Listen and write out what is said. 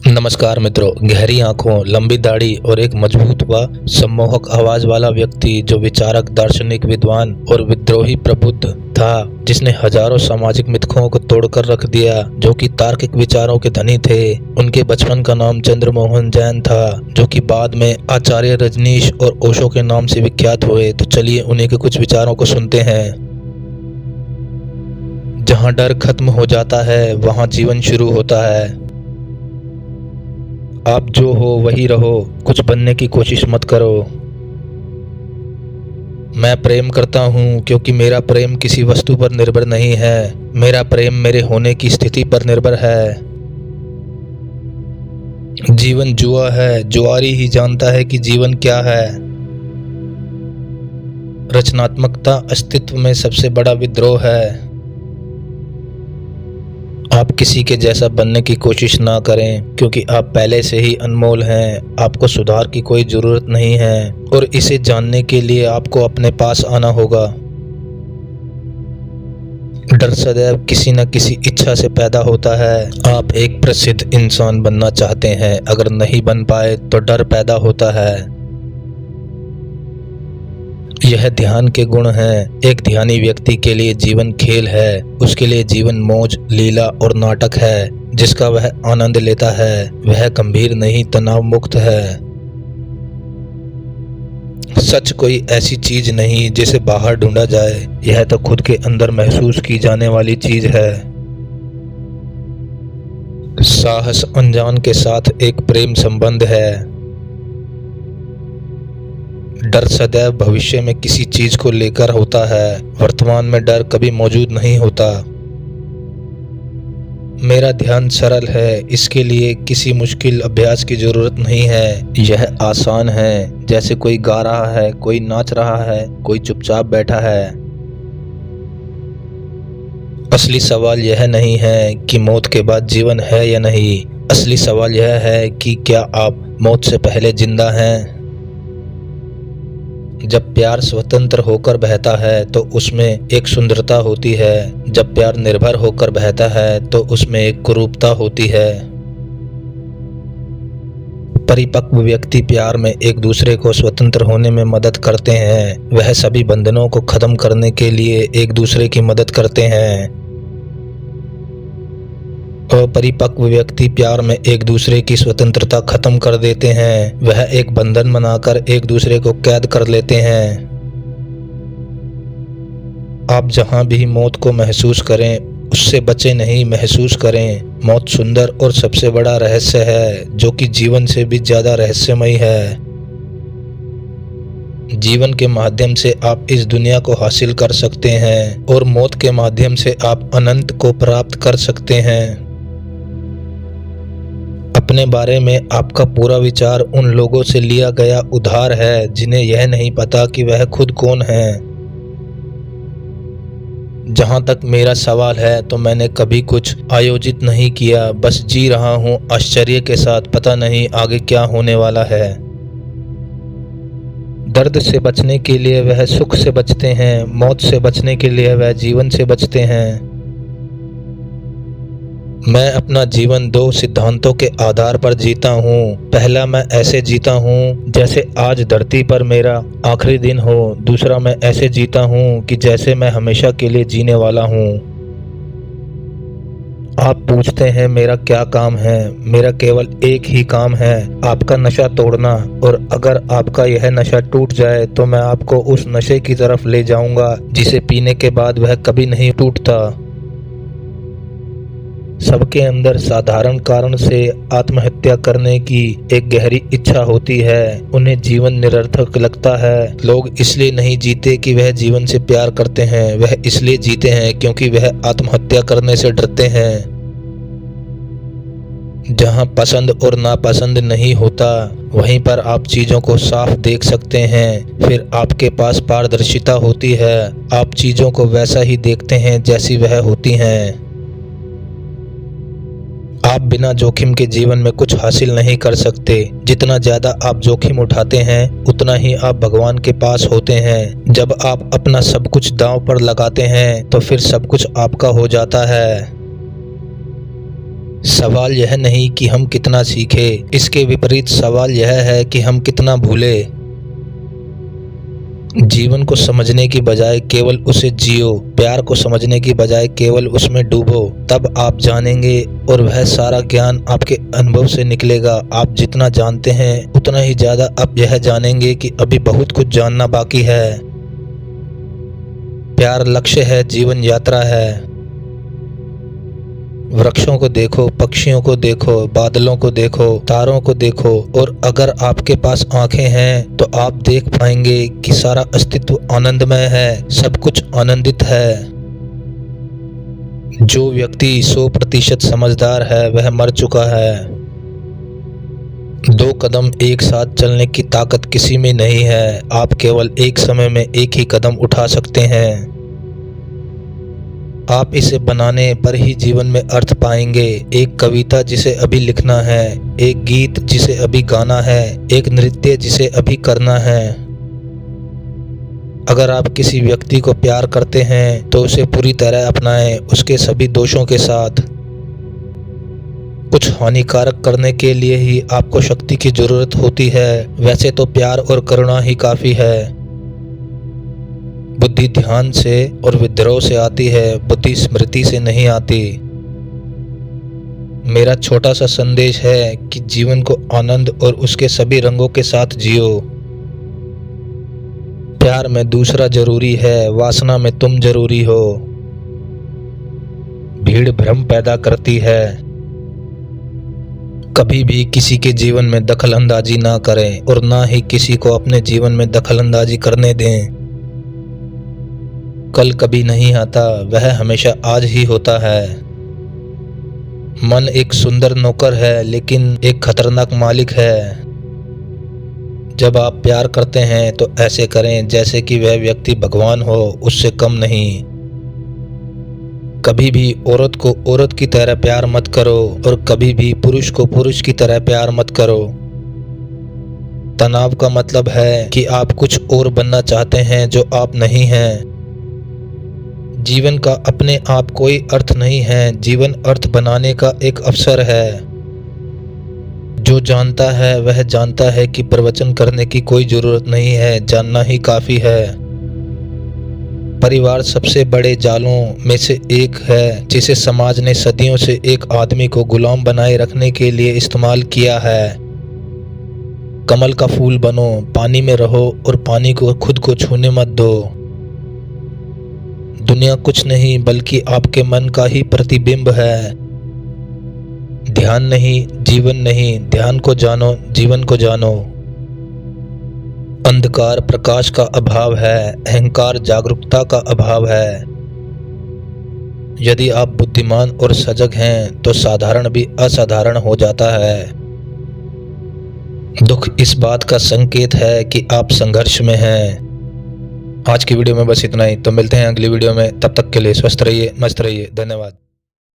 नमस्कार मित्रों। गहरी आंखों, लंबी दाढ़ी और एक मजबूत व सम्मोहक आवाज वाला व्यक्ति जो विचारक, दार्शनिक, विद्वान और विद्रोही प्रबुद्ध था, जिसने हजारों सामाजिक मिथकों को तोड़कर रख दिया, जो कि तार्किक विचारों के धनी थे। उनके बचपन का नाम चंद्रमोहन जैन था, जो कि बाद में आचार्य रजनीश और ओशो के नाम से विख्यात हुए। तो चलिए उन्हीं के कुछ विचारों को सुनते हैं। जहाँ डर खत्म हो जाता है वहाँ जीवन शुरू होता है। आप जो हो वही रहो, कुछ बनने की कोशिश मत करो। मैं प्रेम करता हूँ क्योंकि मेरा प्रेम किसी वस्तु पर निर्भर नहीं है। मेरा प्रेम मेरे होने की स्थिति पर निर्भर है। जीवन जुआ है, जुआरी ही जानता है कि जीवन क्या है। रचनात्मकता अस्तित्व में सबसे बड़ा विद्रोह है। आप किसी के जैसा बनने की कोशिश ना करें, क्योंकि आप पहले से ही अनमोल हैं। आपको सुधार की कोई ज़रूरत नहीं है, और इसे जानने के लिए आपको अपने पास आना होगा। डर सदैव किसी न किसी इच्छा से पैदा होता है। आप एक प्रसिद्ध इंसान बनना चाहते हैं, अगर नहीं बन पाए तो डर पैदा होता है। यह ध्यान के गुण हैं। एक ध्यानी व्यक्ति के लिए जीवन खेल है। उसके लिए जीवन मौज, लीला और नाटक है, जिसका वह आनंद लेता है। वह गंभीर नहीं, तनाव मुक्त है। सच कोई ऐसी चीज नहीं जिसे बाहर ढूंढा जाए, यह तो खुद के अंदर महसूस की जाने वाली चीज है। साहस अनजान के साथ एक प्रेम संबंध है। डर सदैव भविष्य में किसी चीज को लेकर होता है। वर्तमान में डर कभी मौजूद नहीं होता। मेरा ध्यान सरल है, इसके लिए किसी मुश्किल अभ्यास की जरूरत नहीं है। यह आसान है, जैसे कोई गा रहा है, कोई नाच रहा है, कोई चुपचाप बैठा है। असली सवाल यह नहीं है कि मौत के बाद जीवन है या नहीं। असली सवाल यह है कि क्या आप मौत से पहले जिंदा हैं। जब प्यार स्वतंत्र होकर बहता है तो उसमें एक सुंदरता होती है। जब प्यार निर्भर होकर बहता है तो उसमें एक कुरूपता होती है। परिपक्व व्यक्ति प्यार में एक दूसरे को स्वतंत्र होने में मदद करते हैं। वह सभी बंधनों को खत्म करने के लिए एक दूसरे की मदद करते हैं। अपरिपक्व व्यक्ति प्यार में एक दूसरे की स्वतंत्रता खत्म कर देते हैं। वह एक बंधन बनाकर एक दूसरे को कैद कर लेते हैं। आप जहां भी मौत को महसूस करें, उससे बचे नहीं, महसूस करें। मौत सुंदर और सबसे बड़ा रहस्य है, जो कि जीवन से भी ज्यादा रहस्यमयी है। जीवन के माध्यम से आप इस दुनिया को हासिल कर सकते हैं, और मौत के माध्यम से आप अनंत को प्राप्त कर सकते हैं। अपने बारे में आपका पूरा विचार उन लोगों से लिया गया उधार है, जिन्हें यह नहीं पता कि वह खुद कौन है। जहां तक मेरा सवाल है तो मैंने कभी कुछ आयोजित नहीं किया, बस जी रहा हूं आश्चर्य के साथ। पता नहीं आगे क्या होने वाला है। दर्द से बचने के लिए वह सुख से बचते हैं, मौत से बचने के लिए वह जीवन से बचते हैं। मैं अपना जीवन दो सिद्धांतों के आधार पर जीता हूँ। पहला, मैं ऐसे जीता हूँ जैसे आज धरती पर मेरा आखिरी दिन हो। दूसरा, मैं ऐसे जीता हूँ कि जैसे मैं हमेशा के लिए जीने वाला हूँ। आप पूछते हैं मेरा क्या काम है। मेरा केवल एक ही काम है, आपका नशा तोड़ना। और अगर आपका यह नशा टूट जाए तो मैं आपको उस नशे की तरफ ले जाऊंगा जिसे पीने के बाद वह कभी नहीं टूटता। सबके अंदर साधारण कारण से आत्महत्या करने की एक गहरी इच्छा होती है। उन्हें जीवन निरर्थक लगता है। लोग इसलिए नहीं जीते कि वह जीवन से प्यार करते हैं, वह इसलिए जीते हैं क्योंकि वह आत्महत्या करने से डरते हैं। जहां पसंद और नापसंद नहीं होता, वहीं पर आप चीजों को साफ देख सकते हैं। फिर आपके पास पारदर्शिता होती है। आप चीजों को वैसा ही देखते हैं जैसी वह होती हैं। आप बिना जोखिम के जीवन में कुछ हासिल नहीं कर सकते। जितना ज्यादा आप जोखिम उठाते हैं, उतना ही आप भगवान के पास होते हैं। जब आप अपना सब कुछ दांव पर लगाते हैं तो फिर सब कुछ आपका हो जाता है। सवाल यह नहीं कि हम कितना सीखे, इसके विपरीत सवाल यह है कि हम कितना भूले। जीवन को समझने की बजाय केवल उसे जियो, प्यार को समझने की बजाय केवल उसमें डूबो, तब आप जानेंगे और वह सारा ज्ञान आपके अनुभव से निकलेगा। आप जितना जानते हैं उतना ही ज्यादा अब यह जानेंगे कि अभी बहुत कुछ जानना बाकी है। प्यार लक्ष्य है, जीवन यात्रा है। वृक्षों को देखो, पक्षियों को देखो, बादलों को देखो, तारों को देखो, और अगर आपके पास आंखें हैं तो आप देख पाएंगे कि सारा अस्तित्व आनंदमय है, सब कुछ आनंदित है। जो व्यक्ति 100% समझदार है वह मर चुका है। 2 कदम एक साथ चलने की ताकत किसी में नहीं है। आप केवल एक समय में एक ही कदम उठा सकते हैं। आप इसे बनाने पर ही जीवन में अर्थ पाएंगे। एक कविता जिसे अभी लिखना है, एक गीत जिसे अभी गाना है, एक नृत्य जिसे अभी करना है। अगर आप किसी व्यक्ति को प्यार करते हैं तो उसे पूरी तरह अपनाएं, उसके सभी दोषों के साथ। कुछ हानिकारक करने के लिए ही आपको शक्ति की जरूरत होती है, वैसे तो प्यार और करुणा ही काफी है। बुद्धि ध्यान से और विद्रोह से आती है, बुद्धि स्मृति से नहीं आती। मेरा छोटा सा संदेश है कि जीवन को आनंद और उसके सभी रंगों के साथ जियो। प्यार में दूसरा जरूरी है, वासना में तुम जरूरी हो। भीड़ भ्रम पैदा करती है। कभी भी किसी के जीवन में दखल अंदाजी ना करें और ना ही किसी को अपने जीवन में दखल अंदाजी करने दें। कल कभी नहीं आता, वह हमेशा आज ही होता है। मन एक सुंदर नौकर है लेकिन एक खतरनाक मालिक है। जब आप प्यार करते हैं तो ऐसे करें जैसे कि वह व्यक्ति भगवान हो, उससे कम नहीं। कभी भी औरत को औरत की तरह प्यार मत करो और कभी भी पुरुष को पुरुष की तरह प्यार मत करो। तनाव का मतलब है कि आप कुछ और बनना चाहते हैं जो आप नहीं हैं। जीवन का अपने आप कोई अर्थ नहीं है, जीवन अर्थ बनाने का एक अवसर है। जो जानता है वह जानता है कि प्रवचन करने की कोई जरूरत नहीं है, जानना ही काफी है। परिवार सबसे बड़े जालों में से एक है जिसे समाज ने सदियों से एक आदमी को गुलाम बनाए रखने के लिए इस्तेमाल किया है। कमल का फूल बनो, पानी में रहो और पानी को खुद को छूने मत दो। दुनिया कुछ नहीं बल्कि आपके मन का ही प्रतिबिंब है। ध्यान नहीं, जीवन नहीं, ध्यान को जानो, जीवन को जानो। अंधकार प्रकाश का अभाव है, अहंकार जागरूकता का अभाव है। यदि आप बुद्धिमान और सजग हैं तो साधारण भी असाधारण हो जाता है। दुख इस बात का संकेत है कि आप संघर्ष में हैं। आज की वीडियो में बस इतना ही, तो मिलते हैं अगली वीडियो में। तब तक के लिए स्वस्थ रहिए, मस्त रहिए। धन्यवाद।